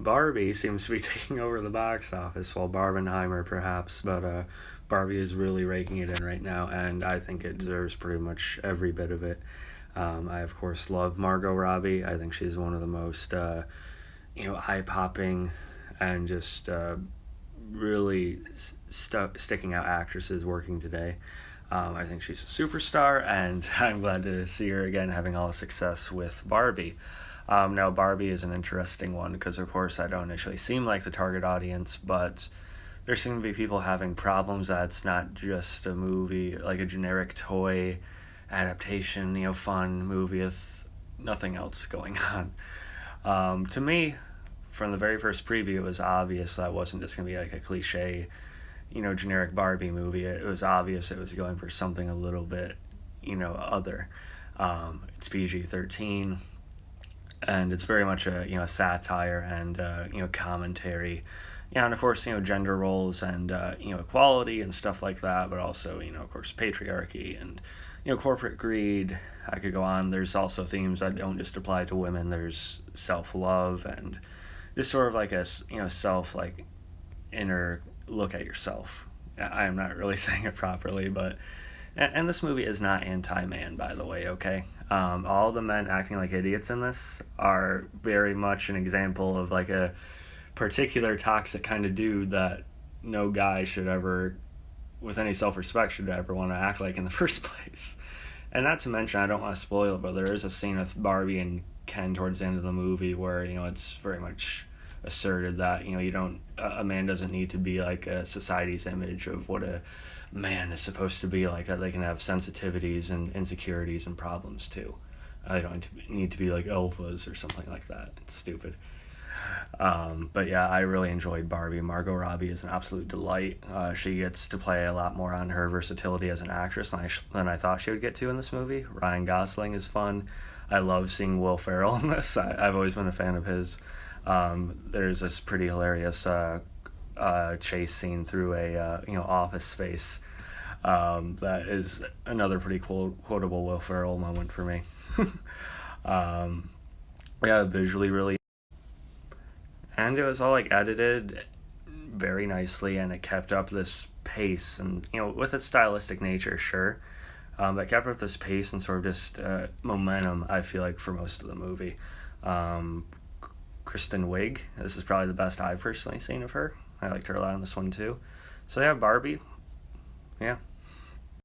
Barbie seems to be taking over the box office, while Barbenheimer perhaps, but Barbie is really raking it in right now, and I think it deserves pretty much every bit of it. I of course love Margot Robbie. I think she's one of the most eye popping and just really sticking out actresses working today. I think she's a superstar, and I'm glad to see her again having all the success with Barbie. Now, Barbie is an interesting one because, of course, I don't initially seem like the target audience, but there seem to be people having problems that it's not just a movie, like a generic toy adaptation, fun movie with nothing else going on. To me, from the very first preview, it was obvious that wasn't just going to be like a cliche, generic Barbie movie. It was obvious it was going for something a little bit, other. It's PG-13, and it's very much a satire and commentary, and of course gender roles and equality and stuff like that, but also of course patriarchy and corporate greed. I could go on. There's also themes that don't just apply to women. There's self-love and just sort of like a self like inner look at yourself. I am not really saying it properly, but and this movie is not anti-man, by the way, okay? All the men acting like idiots in this are very much an example of like a particular toxic kind of dude that no guy should ever, with any self-respect, should ever want to act like in the first place. And not to mention, I don't want to spoil it, but there is a scene with Barbie and Ken towards the end of the movie where it's very much asserted that you don't a man doesn't need to be like a society's image of what a man is supposed to be like, that they can have sensitivities and insecurities and problems too. I don't need to be like alphas or something like that. It's stupid. But yeah, I really enjoyed Barbie. Margot Robbie is an absolute delight. She gets to play a lot more on her versatility as an actress than I thought she would get to in this movie. Ryan Gosling is fun. I love seeing Will Ferrell in this. I've always been a fan of his. There's this pretty hilarious chase scene through a office space. That is another pretty quotable Will Ferrell moment for me. Yeah, visually really, and it was all like edited very nicely, and it kept up this pace, and with its stylistic nature, sure, but kept up this pace and sort of just momentum. I feel like for most of the movie. Kristen Wiig. This is probably the best I've personally seen of her. I liked her a lot in this one too. So yeah, Barbie. Yeah,